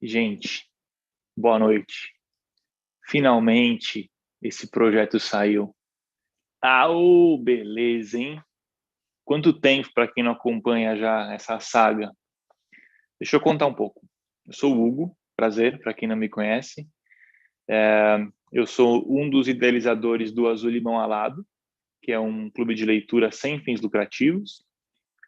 Gente, boa noite. Finalmente esse projeto saiu. Beleza, hein? Quanto tempo para quem não acompanha já essa saga? Deixa eu contar um pouco. Eu sou o Hugo, prazer, para quem não me conhece. Eu sou um dos idealizadores do Azul Limão Alado, que é um clube de leitura sem fins lucrativos.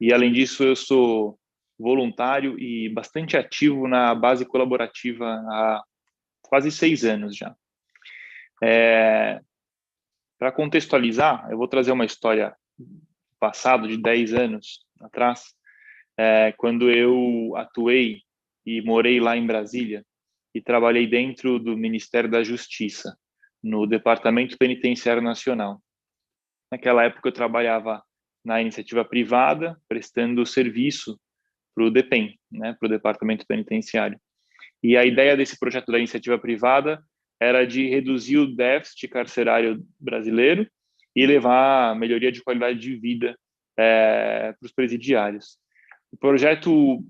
E, além disso, eu sou voluntário e bastante ativo na base colaborativa há quase 6 anos já. Para contextualizar, eu vou trazer uma história passado de 10 anos atrás, quando eu atuei e morei lá em Brasília e trabalhei dentro do Ministério da Justiça, no Departamento Penitenciário Nacional. Naquela época eu trabalhava na iniciativa privada, prestando serviço para o DEPEN, né, para o Departamento Penitenciário. E a ideia desse projeto da iniciativa privada era de reduzir o déficit carcerário brasileiro e levar a melhoria de qualidade de vida para os presidiários. O projeto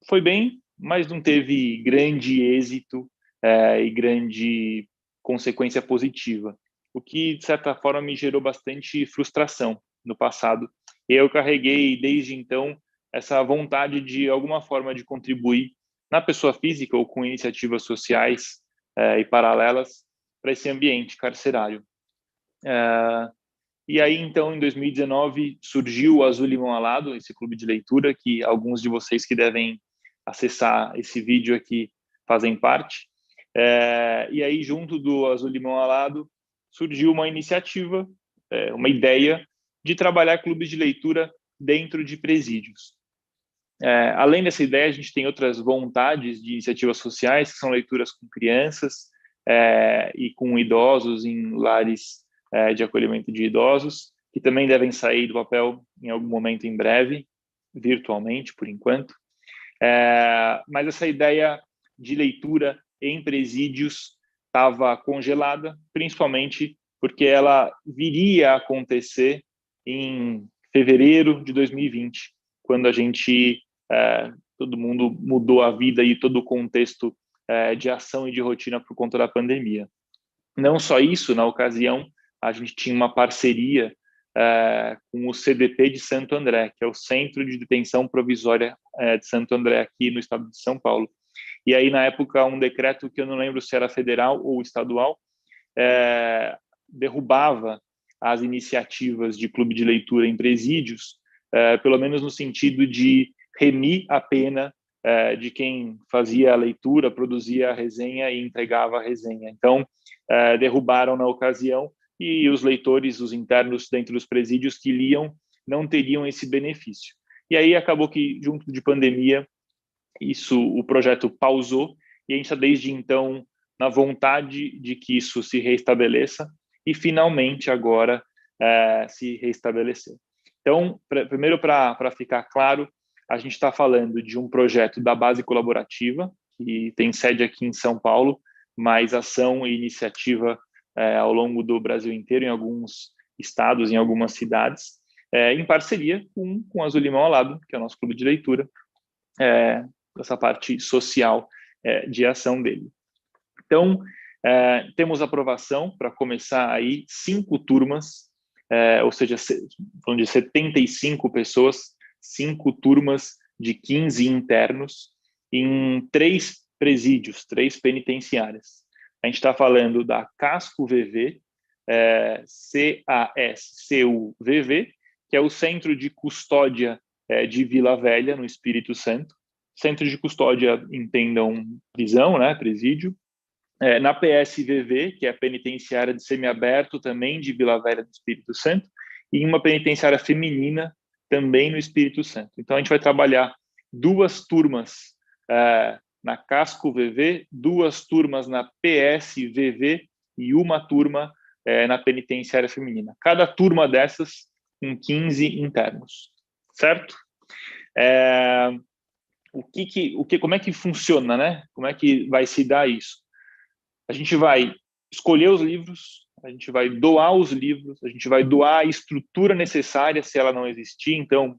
foi bem, mas não teve grande êxito e grande consequência positiva, o que, de certa forma, me gerou bastante frustração no passado. E eu carreguei, desde então, essa vontade de alguma forma de contribuir na pessoa física ou com iniciativas sociais e paralelas para esse ambiente carcerário. E aí, então, em 2019, surgiu o Azul Limão Alado, esse clube de leitura, que alguns de vocês que devem acessar esse vídeo aqui fazem parte. E aí, junto do Azul Limão Alado, surgiu uma iniciativa, uma ideia de trabalhar clubes de leitura dentro de presídios. Além dessa ideia, a gente tem outras vontades de iniciativas sociais, que são leituras com crianças e com idosos em lares de acolhimento de idosos, que também devem sair do papel em algum momento em breve, virtualmente, por enquanto. Mas essa ideia de leitura em presídios estava congelada, principalmente porque ela viria a acontecer em fevereiro de 2020, quando a gente, todo mundo mudou a vida e todo o contexto de ação e de rotina por conta da pandemia. Não só isso, na ocasião, a gente tinha uma parceria com o CDP de Santo André, que é o Centro de Detenção Provisória de Santo André, aqui no estado de São Paulo. E aí, na época, um decreto que eu não lembro se era federal ou estadual, derrubava as iniciativas de clube de leitura em presídios, pelo menos no sentido de remir a pena de quem fazia a leitura, produzia a resenha e entregava a resenha. Então, derrubaram na ocasião e os leitores, os internos dentro dos presídios que liam, não teriam esse benefício. E aí acabou que, junto de pandemia, o projeto pausou e a gente está desde então na vontade de que isso se reestabeleça e finalmente agora se reestabeleceu. Então, primeiro para ficar claro, a gente está falando de um projeto da base colaborativa, que tem sede aqui em São Paulo, mas ação e iniciativa ao longo do Brasil inteiro, em alguns estados, em algumas cidades, em parceria com o Azul Limão Alado, que é o nosso clube de leitura, essa parte social de ação dele. Então, temos aprovação para começar aí 5 turmas, ou seja, falando de 75 pessoas, 5 turmas de 15 internos em 3 presídios, 3 penitenciárias. A gente está falando da Casco VV, CASCUVV, que é o Centro de Custódia de Vila Velha, no Espírito Santo. Centro de custódia, entendam, prisão, né, presídio. Na PSVV, que é a penitenciária de semiaberto, também de Vila Velha do Espírito Santo, e uma penitenciária feminina, também no Espírito Santo. Então, a gente vai trabalhar 2 turmas na Casco VV, 2 turmas na PSVV e uma turma na penitenciária feminina. Cada turma dessas com 15 internos, certo? Como é que funciona, né? Como é que vai se dar isso? A gente vai escolher os livros, a gente vai doar os livros, a gente vai doar a estrutura necessária se ela não existir, então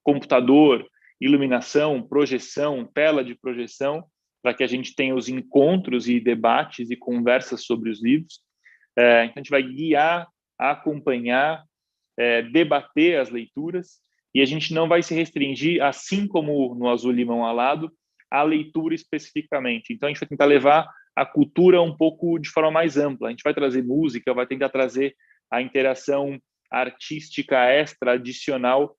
computador, iluminação, projeção, tela de projeção, para que a gente tenha os encontros e debates e conversas sobre os livros. Então, a gente vai guiar, acompanhar, debater as leituras, e a gente não vai se restringir, assim como no Azul Limão Alado, à leitura especificamente. Então, a gente vai tentar levar a cultura um pouco de forma mais ampla. A gente vai trazer música, vai tentar trazer a interação artística extra, adicional,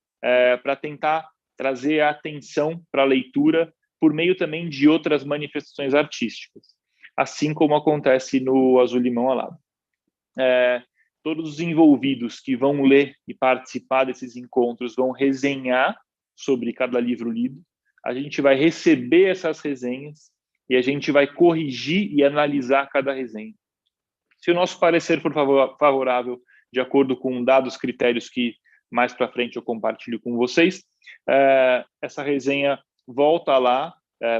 para tentar trazer a atenção para a leitura por meio também de outras manifestações artísticas, assim como acontece no Azul Limão Alado. Todos os envolvidos que vão ler e participar desses encontros vão resenhar sobre cada livro lido. A gente vai receber essas resenhas e a gente vai corrigir e analisar cada resenha. Se o nosso parecer for favorável, de acordo com dados, critérios que mais para frente eu compartilho com vocês, essa resenha volta lá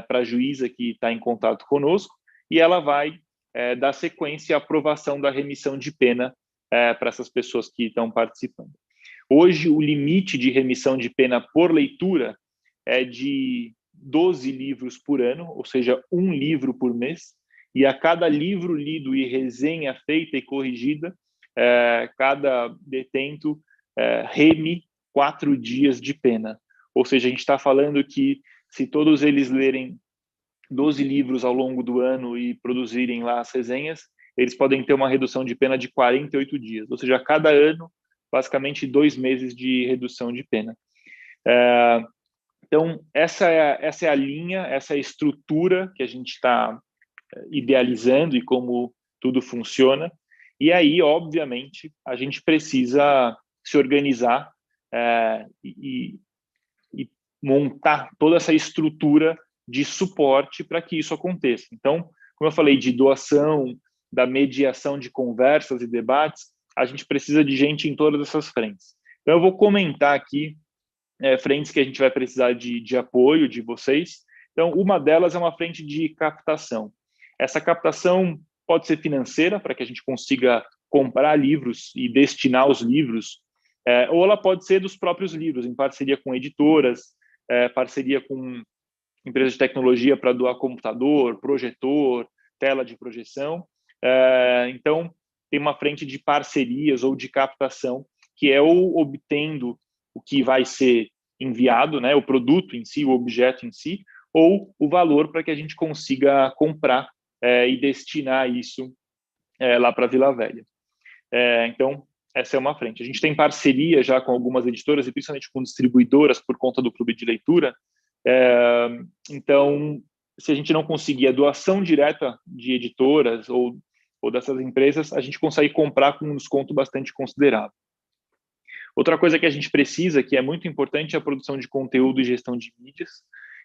para a juíza que está em contato conosco e ela vai dar sequência à aprovação da remissão de pena para essas pessoas que estão participando. Hoje, o limite de remissão de pena por leitura é de 12 livros por ano, ou seja, um livro por mês, e a cada livro lido e resenha feita e corrigida, cada detento reme 4 dias de pena. Ou seja, a gente está falando que se todos eles lerem 12 livros ao longo do ano e produzirem lá as resenhas, eles podem ter uma redução de pena de 48 dias. Ou seja, a cada ano, basicamente 2 meses de redução de pena. Então, essa é a linha, essa é a estrutura que a gente está idealizando e como tudo funciona. E aí, obviamente, a gente precisa se organizar e montar toda essa estrutura de suporte para que isso aconteça. Então, como eu falei, de doação, da mediação de conversas e debates, a gente precisa de gente em todas essas frentes. Então, eu vou comentar aqui frentes que a gente vai precisar de apoio de vocês. Então, uma delas é uma frente de captação. Essa captação pode ser financeira, para que a gente consiga comprar livros e destinar os livros, ou ela pode ser dos próprios livros, em parceria com editoras, parceria com empresas de tecnologia para doar computador, projetor, tela de projeção. Então, tem uma frente de parcerias ou de captação, que é ou obtendo o que vai ser enviado, né, o produto em si, o objeto em si, ou o valor para que a gente consiga comprar e destinar isso lá para Vila Velha. Então, essa é uma frente. A gente tem parceria já com algumas editoras e principalmente com distribuidoras por conta do clube de leitura. Então, se a gente não conseguir a doação direta de editoras ou dessas empresas, a gente consegue comprar com um desconto bastante considerável. Outra coisa que a gente precisa, que é muito importante, é a produção de conteúdo e gestão de mídias.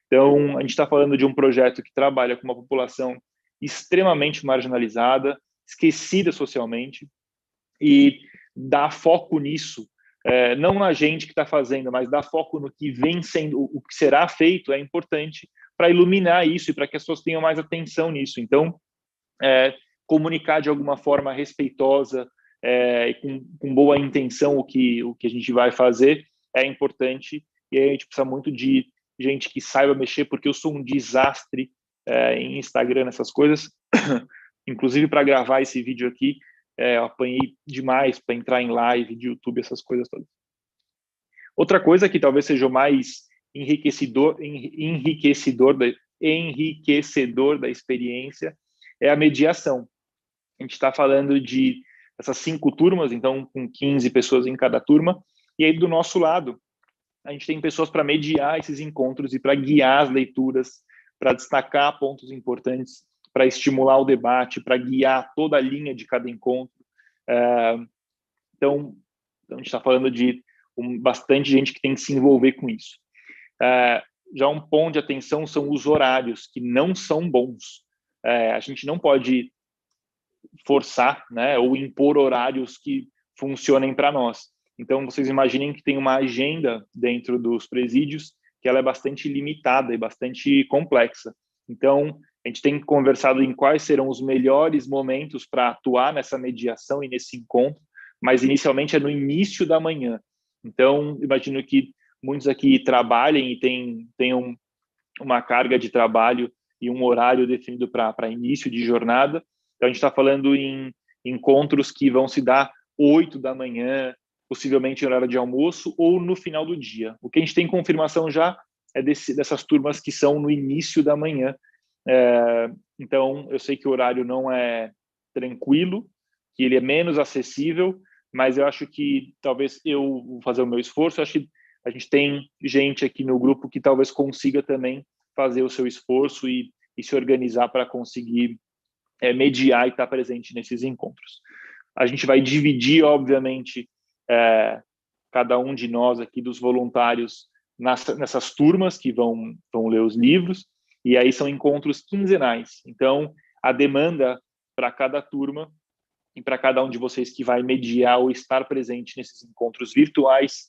Então, a gente está falando de um projeto que trabalha com uma população extremamente marginalizada, esquecida socialmente, e dá foco nisso, não na gente que está fazendo, mas dá foco no que vem sendo, o que será feito é importante para iluminar isso e para que as pessoas tenham mais atenção nisso. Então, comunicar de alguma forma respeitosa, com boa intenção o que a gente vai fazer é importante, e aí a gente precisa muito de gente que saiba mexer, porque eu sou um desastre em Instagram, nessas coisas. Inclusive, para gravar esse vídeo aqui, eu apanhei demais para entrar em live de YouTube, essas coisas todas. Outra coisa que talvez seja o mais enriquecedor da experiência é a mediação. A gente está falando de essas 5 turmas, então com 15 pessoas em cada turma, e aí do nosso lado, a gente tem pessoas para mediar esses encontros e para guiar as leituras, para destacar pontos importantes, para estimular o debate, para guiar toda a linha de cada encontro. Então, a gente está falando de bastante gente que tem que se envolver com isso. Já um ponto de atenção são os horários, que não são bons. A gente não pode forçar, né, ou impor horários que funcionem para nós. Então, vocês imaginem que tem uma agenda dentro dos presídios que ela é bastante limitada e bastante complexa. Então, a gente tem conversado em quais serão os melhores momentos para atuar nessa mediação e nesse encontro, mas inicialmente é no início da manhã. Então, imagino que muitos aqui trabalhem e tenham uma carga de trabalho e um horário definido para início de jornada. Então, a gente está falando em encontros que vão se dar 8 da manhã, possivelmente em horário de almoço, ou no final do dia. O que a gente tem confirmação já é dessas turmas que são no início da manhã. Então, eu sei que o horário não é tranquilo, que ele é menos acessível, mas eu acho que talvez eu vou fazer o meu esforço. Eu acho que a gente tem gente aqui no grupo que talvez consiga também fazer o seu esforço e se organizar para conseguir mediar e estar presente nesses encontros. A gente vai dividir, obviamente, cada um de nós aqui dos voluntários nessas turmas que vão ler os livros, e aí são encontros quinzenais. Então, a demanda para cada turma e para cada um de vocês que vai mediar ou estar presente nesses encontros virtuais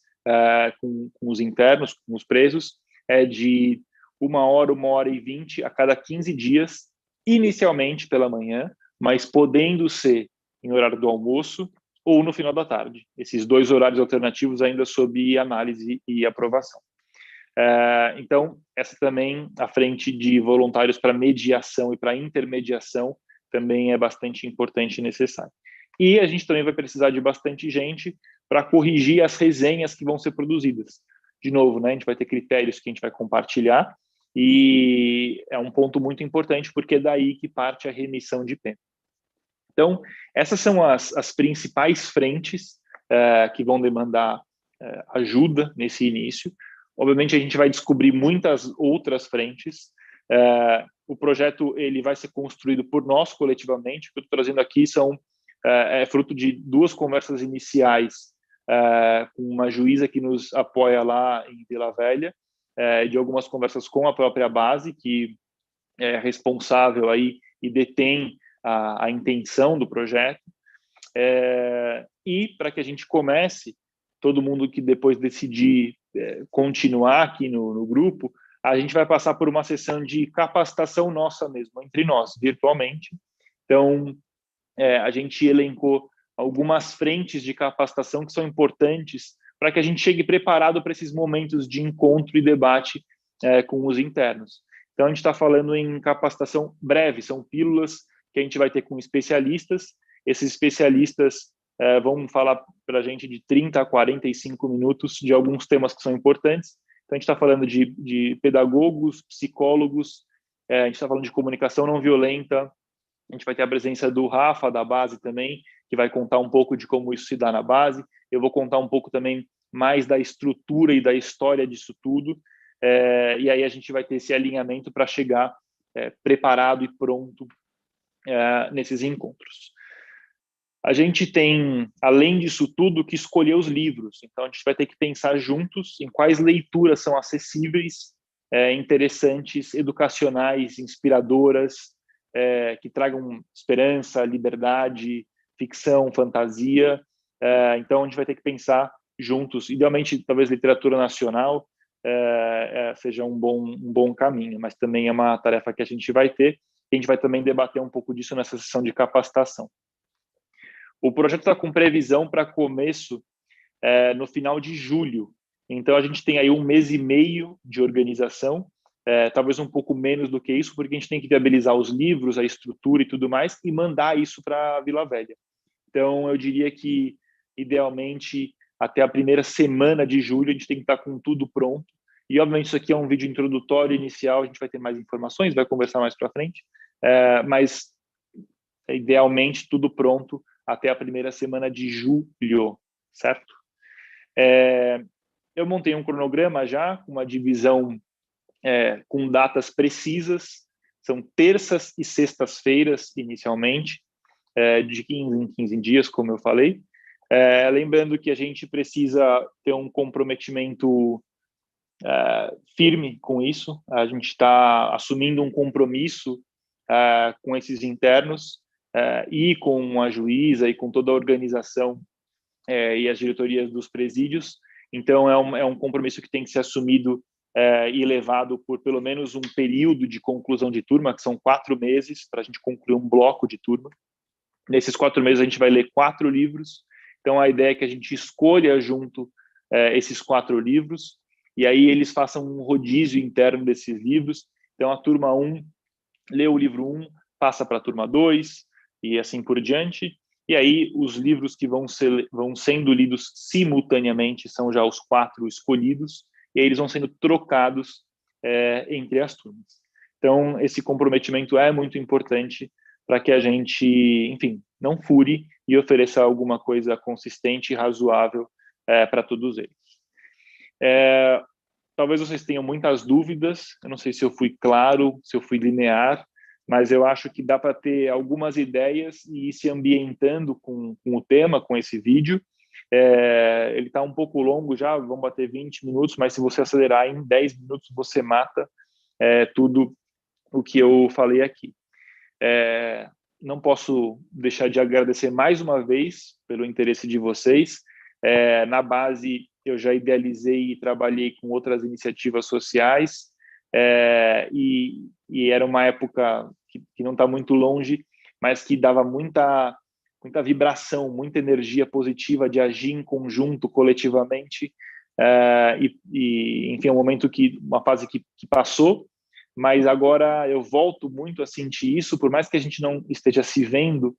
com os internos, com os presos, é de 1 hora e 20 a cada 15 dias, inicialmente pela manhã, mas podendo ser em horário do almoço ou no final da tarde. Esses 2 horários alternativos ainda sob análise e aprovação. Então, essa também, a frente de voluntários para mediação e para intermediação, também é bastante importante e necessário. E a gente também vai precisar de bastante gente para corrigir as resenhas que vão ser produzidas. De novo, né, a gente vai ter critérios que a gente vai compartilhar, e é um ponto muito importante, porque é daí que parte a remissão de pena. Então, essas são as principais frentes que vão demandar ajuda nesse início. Obviamente, a gente vai descobrir muitas outras frentes. O projeto ele vai ser construído por nós coletivamente. O que eu estou trazendo aqui é fruto de 2 conversas iniciais com uma juíza que nos apoia lá em Vila Velha, de algumas conversas com a própria base, que é responsável aí e detém a intenção do projeto. E para que a gente comece, todo mundo que depois decidir continuar aqui no grupo, a gente vai passar por uma sessão de capacitação nossa mesmo, entre nós, virtualmente. Então, a gente elencou algumas frentes de capacitação que são importantes para que a gente chegue preparado para esses momentos de encontro e debate com os internos. Então, a gente está falando em capacitação breve, são pílulas que a gente vai ter com especialistas. Esses especialistas vão falar para a gente de 30 a 45 minutos de alguns temas que são importantes. Então, a gente está falando de pedagogos, psicólogos, a gente está falando de comunicação não violenta. A gente vai ter a presença do Rafa, da base também, que vai contar um pouco de como isso se dá na base. Eu vou contar um pouco também mais da estrutura e da história disso tudo. E aí a gente vai ter esse alinhamento para chegar preparado e pronto nesses encontros. A gente tem, além disso tudo, que escolher os livros. Então, a gente vai ter que pensar juntos em quais leituras são acessíveis, interessantes, educacionais, inspiradoras, que tragam esperança, liberdade, ficção, fantasia. Então, a gente vai ter que pensar juntos. Idealmente, talvez literatura nacional seja um bom caminho, mas também é uma tarefa que a gente vai ter. E a gente vai também debater um pouco disso nessa sessão de capacitação. O projeto está com previsão para começo no final de julho. Então, a gente tem aí 1 mês e meio de organização, talvez um pouco menos do que isso, porque a gente tem que viabilizar os livros, a estrutura e tudo mais, e mandar isso para Vila Velha. Então, eu diria que, idealmente, até a primeira semana de julho, a gente tem que estar com tudo pronto. E, obviamente, isso aqui é um vídeo introdutório inicial, a gente vai ter mais informações, vai conversar mais para frente, mas, idealmente, tudo pronto até a primeira semana de julho, certo? Eu montei um cronograma já, com uma divisão com datas precisas, são terças e sextas-feiras, inicialmente, de 15 em 15 dias, como eu falei. Lembrando que a gente precisa ter um comprometimento firme com isso, a gente está assumindo um compromisso com esses internos e com a juíza e com toda a organização e as diretorias dos presídios. Então, é um compromisso que tem que ser assumido e levado por pelo menos um período de conclusão de turma, que são 4 meses, para a gente concluir um bloco de turma. Nesses 4 meses, a gente vai ler 4 livros. Então, a ideia é que a gente escolha junto esses 4 livros, e aí eles façam um rodízio interno desses livros. Então, a turma 1 lê o livro 1, passa para a turma 2 e assim por diante. E aí os livros que vão sendo lidos simultaneamente são já os 4 escolhidos, e aí eles vão sendo trocados entre as turmas. Então, esse comprometimento é muito importante para que a gente, enfim, não fure e ofereça alguma coisa consistente e razoável para todos eles. Talvez vocês tenham muitas dúvidas, eu não sei se eu fui claro, se eu fui linear, mas eu acho que dá para ter algumas ideias e ir se ambientando com o tema, com esse vídeo. Ele está um pouco longo já, vamos bater 20 minutos, mas se você acelerar em 10 minutos, você mata tudo o que eu falei aqui. Não posso deixar de agradecer mais uma vez pelo interesse de vocês. Na base, eu já idealizei e trabalhei com outras iniciativas sociais, e era uma época que não está muito longe, mas que dava muita vibração, muita energia positiva de agir em conjunto, coletivamente, enfim, é um momento uma fase que passou, mas agora eu volto muito a sentir isso, por mais que a gente não esteja se vendo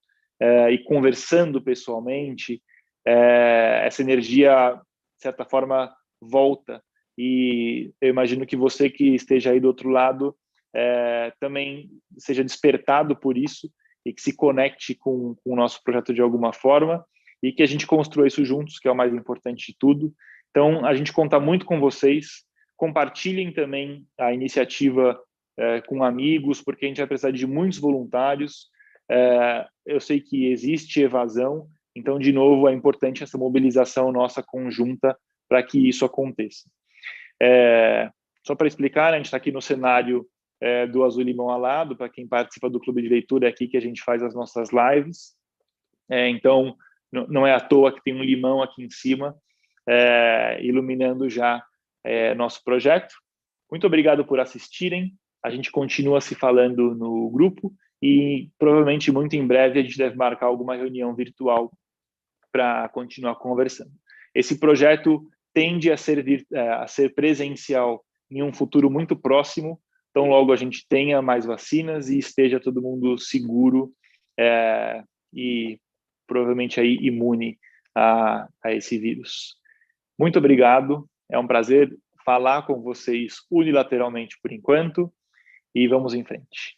e conversando pessoalmente, essa energia, de certa forma, volta. E eu imagino que você que esteja aí do outro lado também seja despertado por isso e que se conecte com o nosso projeto de alguma forma e que a gente construa isso juntos, que é o mais importante de tudo. Então, a gente conta muito com vocês. Compartilhem também a iniciativa com amigos, porque a gente vai precisar de muitos voluntários. Eu sei que existe evasão, então, de novo, é importante essa mobilização nossa conjunta para que isso aconteça. Só para explicar, a gente está aqui no cenário do Azul Limão Alado, para quem participa do Clube de Leitura, é aqui que a gente faz as nossas lives. Então, não é à toa que tem um limão aqui em cima, iluminando já nosso projeto. Muito obrigado por assistirem. A gente continua se falando no grupo e provavelmente muito em breve a gente deve marcar alguma reunião virtual para continuar conversando. Esse projeto tende a ser presencial em um futuro muito próximo, então logo a gente tenha mais vacinas e esteja todo mundo seguro e provavelmente aí imune a esse vírus. Muito obrigado, é um prazer falar com vocês unilateralmente por enquanto, e vamos em frente.